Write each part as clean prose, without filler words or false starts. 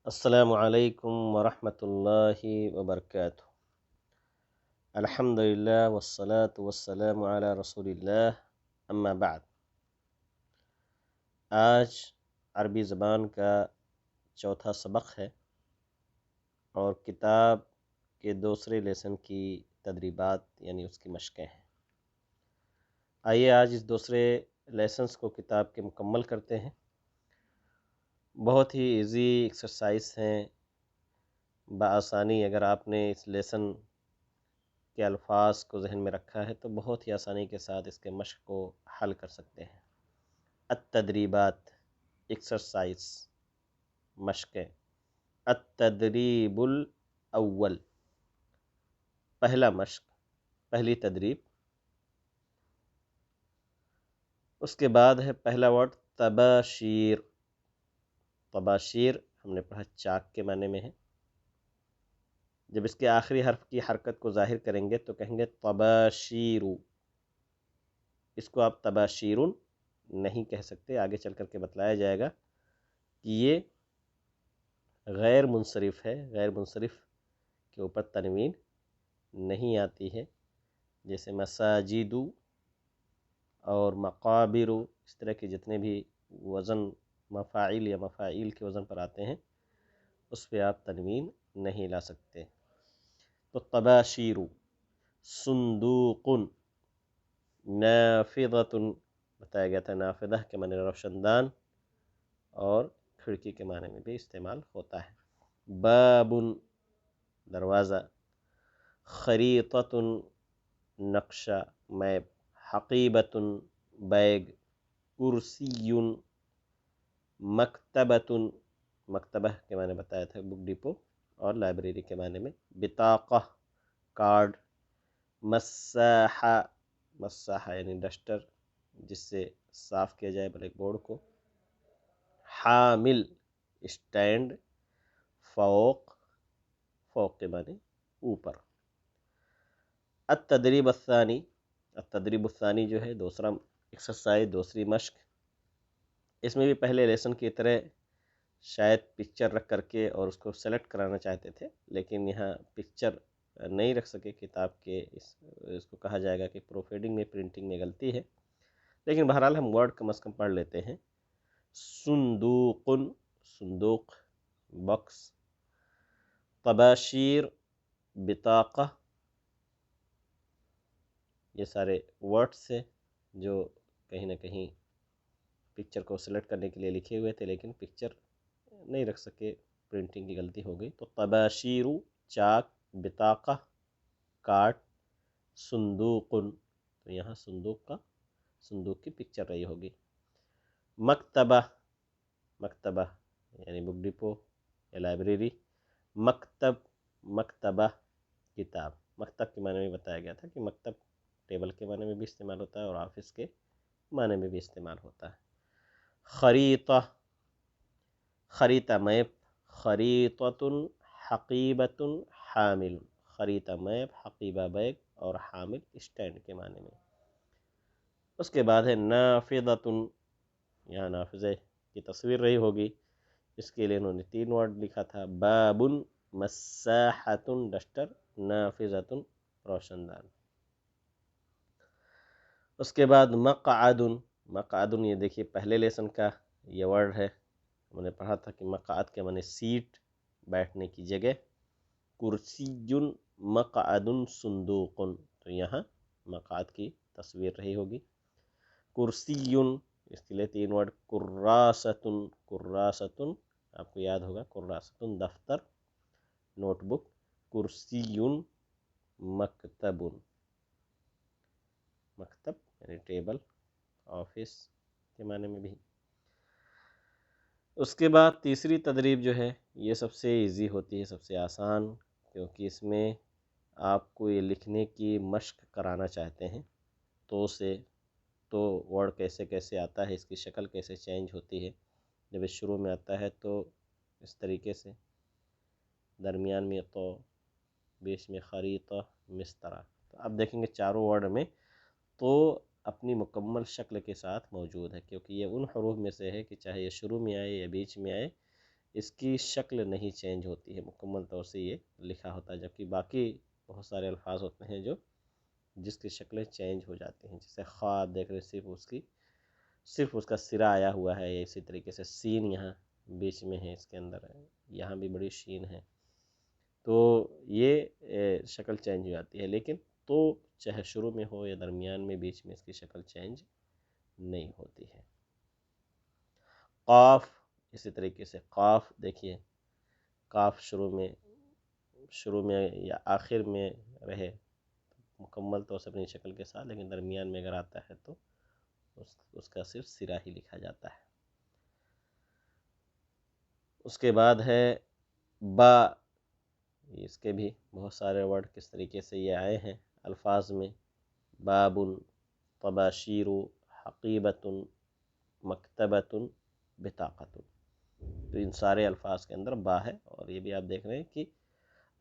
السلام علیکم ورحمۃ اللہ وبرکاتہ۔ الحمد للہ والصلاة والسلام علی رسول اللہ، اما بعد۔ آج عربی زبان کا چوتھا سبق ہے اور کتاب کے دوسرے لیسن کی تدریبات یعنی اس کی مشقیں ہیں۔ آئیے آج اس دوسرے لیسنس کو کتاب کے مکمل کرتے ہیں۔ بہت ہی ایزی ایکسرسائز ہیں، بآسانی اگر آپ نے اس لیسن کے الفاظ کو ذہن میں رکھا ہے تو بہت ہی آسانی کے ساتھ اس کے مشق کو حل کر سکتے ہیں۔ التدریبات، ایکسرسائز، مشقیں۔ التدریب الاول، پہلا مشق، پہلی تدریب۔ اس کے بعد ہے پہلا ورڈ تباشیر۔ تباشیر ہم نے پڑھا چاک کے معنی میں ہے۔ جب اس کے آخری حرف کی حرکت کو ظاہر کریں گے تو کہیں گے تباشیرو۔ اس کو آپ تباشیرن نہیں کہہ سکتے، آگے چل کر کے بتلایا جائے گا کہ یہ غیر منصرف ہے، غیر منصرف کے اوپر تنوین نہیں آتی ہے، جیسے مساجدو اور مقابرو، اس طرح کے جتنے بھی وزن مفاعل یا مفاعیل کے وزن پر آتے ہیں اس پہ آپ تنوین نہیں لا سکتے۔ تو تباشیرو، صندوق، نافذۃ بتایا گیا تھا، نافذہ کے معنی روشن دان اور کھڑکی کے معنی میں بھی استعمال ہوتا ہے۔ باب، دروازہ۔ خریطۃ، نقشہ، میپ۔ حقیبۃ، بیگ۔ کرسی، مکتبۃ، مکتبہ کے معنی بتایا تھا بک ڈپو اور لائبریری کے معنی میں۔ بطاقہ، کارڈ۔ مساحہ، مساحہ یعنی ڈسٹر جس سے صاف کیا جائے بلیک بورڈ کو۔ حامل، اسٹینڈ۔ فوق، فوق کے معنی اوپر۔ التدریب الثانی، التدریب الثانی جو ہے دوسرا ایکسرسائز، دوسری مشق۔ اس میں بھی پہلے لیسن کی طرح شاید پکچر رکھ کر کے اور اس کو سلیکٹ کرانا چاہتے تھے، لیکن یہاں پکچر نہیں رکھ سکے کتاب کے، اس کو کہا جائے گا کہ پروف ریڈنگ میں پرنٹنگ میں غلطی ہے، لیکن بہرحال ہم ورڈ کم از کم پڑھ لیتے ہیں۔ صندوق، صندوق، باکس۔ طباشیر، بطاقہ، یہ سارے ورڈس ہیں جو کہیں نہ کہیں پکچر کو سلیکٹ کرنے کے لیے لکھے ہوئے تھے لیکن پکچر نہیں رکھ سکے، پرنٹنگ کی غلطی ہو گئی۔ تو طباشیر، چاک، بطاقہ، کارڈ، صندوق، تو یہاں صندوق کی پکچر رہی ہوگی۔ مکتبہ، مکتبہ یعنی بک ڈپو یا لائبریری۔ مکتب، مکتبہ، کتاب۔ مکتب کے معنی میں بتایا گیا تھا کہ مکتب ٹیبل کے معنی میں بھی استعمال ہوتا ہے اور آفس کے معنی میں بھی استعمال ہوتا ہے۔ خریطہ، خریطہ میپ۔ خریطۃ، حقیبۃ، حامل۔ خریطہ میپ، حقیبہ بیگ اور حامل اسٹینڈ کے معنی میں۔ اس کے بعد ہے نافذۃ، یہاں نافذہ کی تصویر رہی ہوگی، اس کے لیے انہوں نے 3 ورڈ لکھا تھا۔ باب، مساحۃ ڈسٹر، نافذۃ روشن دان۔ اس کے بعد مقعد، مقعد یہ دیکھیے پہلے لیسن کا یہ ورڈ ہے، ہم نے پڑھا تھا کہ مقعد کے معنی سیٹ، بیٹھنے کی جگہ۔ کرسی، مقعد صندوق، تو یہاں مقعد کی تصویر رہی ہوگی۔ کرسی، اس کے لیے 3 ورڈ۔ کراست، کراست آپ کو یاد ہوگا، کراست دفتر، نوٹ بک۔ کرسی، مکتب، مکتب یعنی ٹیبل، آفس کے معنی میں بھی۔ اس کے بعد تیسری تدریب جو ہے یہ سب سے ایزی ہوتی ہے، سب سے آسان، کیونکہ اس میں آپ کو یہ لکھنے کی مشق کرانا چاہتے ہیں تو ورڈ کیسے کیسے آتا ہے، اس کی شکل کیسے چینج ہوتی ہے۔ جب اس شروع میں آتا ہے تو اس طریقے سے، درمیان میں تو، بیچ میں خریطہ، مسطرہ۔ تو آپ دیکھیں گے چاروں ورڈ میں تو اپنی مکمل شکل کے ساتھ موجود ہے، کیونکہ یہ ان حروف میں سے ہے کہ چاہے یہ شروع میں آئے یا بیچ میں آئے اس کی شکل نہیں چینج ہوتی ہے، مکمل طور سے یہ لکھا ہوتا ہے، جبکہ باقی بہت سارے الفاظ ہوتے ہیں جس کی شکلیں چینج ہو جاتی ہیں، جیسے خواہ آپ دیکھ رہے ہیں صرف اس کا سرا آیا ہوا ہے، یا اسی طریقے سے سین یہاں بیچ میں ہے، اس کے اندر ہے، یہاں بھی بڑی شین ہے، تو یہ شکل چینج ہو جاتی ہے، لیکن تو چاہے شروع میں ہو یا درمیان میں، بیچ میں اس کی شکل چینج نہیں ہوتی ہے۔ قاف اسی طریقے سے، قاف دیکھیے، قاف شروع میں یا آخر میں رہے مکمل طور سے اپنی شکل کے ساتھ، لیکن درمیان میں اگر آتا ہے تو اس کا صرف سرا ہی لکھا جاتا ہے۔ اس کے بعد ہے با، اس کے بھی بہت سارے ورڈ کس طریقے سے یہ آئے ہیں الفاظ میں، باب، طباشیر، حقیبۃ، مکتبۃ، بطاقۃ، تو ان سارے الفاظ کے اندر با ہے، اور یہ بھی آپ دیکھ رہے ہیں کہ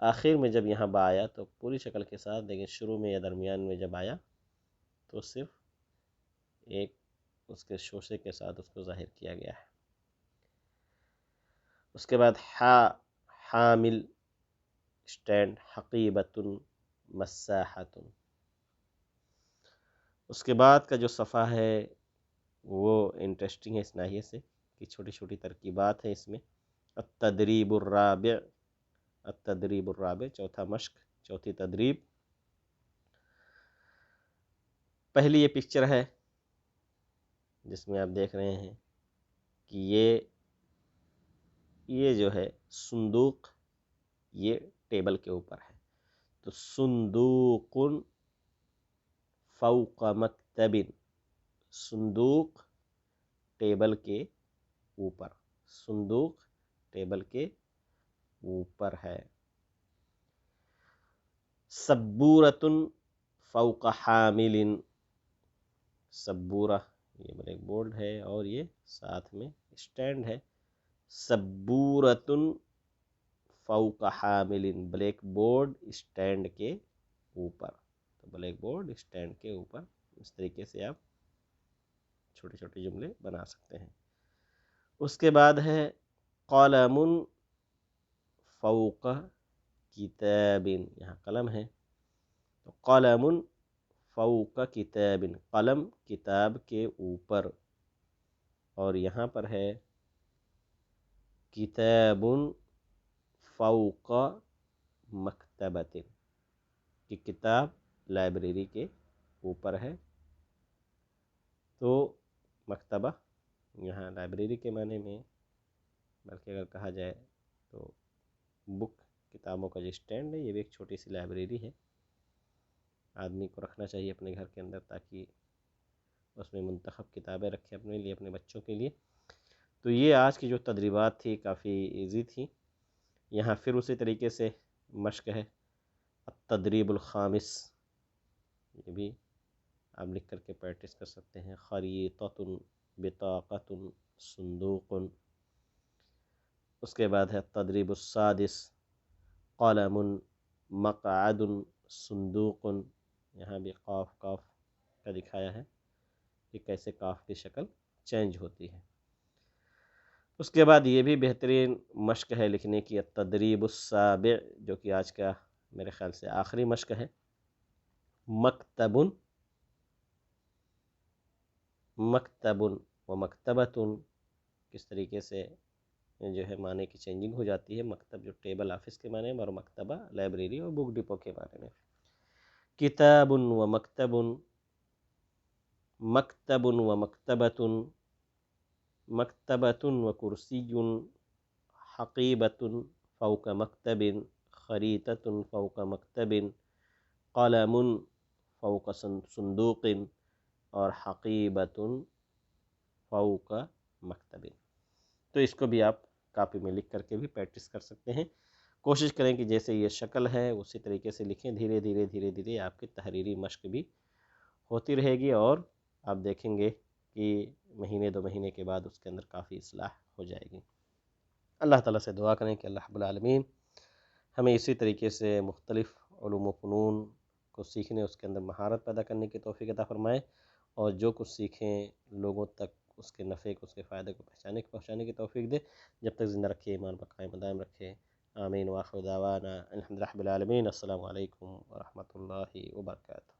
آخر میں جب یہاں با آیا تو پوری شکل کے ساتھ، لیکن شروع میں یا درمیان میں جب آیا تو صرف ایک اس کے شوشے کے ساتھ اس کو ظاہر کیا گیا ہے۔ اس کے بعد حامل، اسٹینڈ، حقیبۃ، مساحۃ۔ اس کے بعد کا جو صفحہ ہے وہ انٹرسٹنگ ہے اس ناحیے سے کہ چھوٹی چھوٹی ترکیبات ہیں اس میں۔ التدریب الرابع، چوتھا مشق، چوتھی تدریب۔ پہلی یہ پکچر ہے جس میں آپ دیکھ رہے ہیں کہ یہ جو ہے صندوق، یہ ٹیبل کے اوپر ہے، تو صندوق فوق مکتب، صندوق ٹیبل کے اوپر، صندوق ٹیبل کے اوپر ہے۔ سبورۃ فوق حامل، سبورہ یہ بلیک بورڈ ہے اور یہ ساتھ میں اسٹینڈ ہے۔ سبورۃ فوق حامل، بلیک بورڈ اسٹینڈ کے اوپر، تو بلیک بورڈ اسٹینڈ کے اوپر، اس طریقے سے آپ چھوٹے چھوٹے جملے بنا سکتے ہیں۔ اس کے بعد ہے قلم فوق کتاب، یہاں قلم ہے تو قلم فوق کتاب، قلم کتاب کے اوپر، اور یہاں پر ہے کتاب فوق مکتبۃ، کہ کتاب لائبریری کے اوپر ہے، تو مکتبہ یہاں لائبریری کے معنی میں، بلکہ اگر کہا جائے تو بک، کتابوں کا جو اسٹینڈ ہے، یہ بھی ایک چھوٹی سی لائبریری ہے، آدمی کو رکھنا چاہیے اپنے گھر کے اندر تاکہ اس میں منتخب کتابیں رکھے اپنے لیے، اپنے بچوں کے لیے۔ تو یہ آج کی جو تدریبات تھی کافی ایزی تھی۔ یہاں پھر اسی طریقے سے مشق ہے التدریب الخامس، یہ بھی آپ لکھ کر کے پریکٹس کر سکتے ہیں۔ خریطۃ، بطاقۃ، صندوق۔ اس کے بعد ہے التدریب السادس، قلم، مقعد، صندوق، یہاں بھی قاف کا دکھایا ہے کہ کیسے قاف کی شکل چینج ہوتی ہے۔ اس کے بعد یہ بھی بہترین مشق ہے لکھنے کی، التدریب السابع، جو کہ آج کا میرے خیال سے آخری مشق ہے۔ مکتب، مکتب و مکتبۃ، کس طریقے سے جو ہے معنی کی چینجنگ ہو جاتی ہے، مکتب جو ٹیبل آفس کے معنی میں، اور مکتبہ لائبریری اور بک ڈپو کے معنی میں۔ کتاب و مکتب، مکتب و مکتبۃ، مکتبۃ و کرسی، حقیبۃ فوق مکتب، خریطۃ فوق مکتب، قلم فوق صندوق، اور حقیبۃ فوق مکتب۔ تو اس کو بھی آپ کاپی میں لکھ کر کے بھی پریکٹس کر سکتے ہیں۔ کوشش کریں کہ جیسے یہ شکل ہے اسی طریقے سے لکھیں، دھیرے دھیرے آپ کی تحریری مشق بھی ہوتی رہے گی، اور آپ دیکھیں گے کہ مہینے 2 مہینے کے بعد اس کے اندر کافی اصلاح ہو جائے گی۔ اللہ تعالیٰ سے دعا کریں کہ اللہ رب العالمین ہمیں اسی طریقے سے مختلف علوم و فنون کو سیکھنے، اس کے اندر مہارت پیدا کرنے کی توفیق عطا فرمائے، اور جو کچھ سیکھیں لوگوں تک اس کے نفع کو، اس کے فائدے کو پہنچانے کی توفیق دے. جب تک زندہ رکھے ایمان پر قائم دائم رکھے. آمین. وآخر دعوانا الحمد للہ رب العالمین. السلام علیکم ورحمۃ اللہ وبرکاتہ.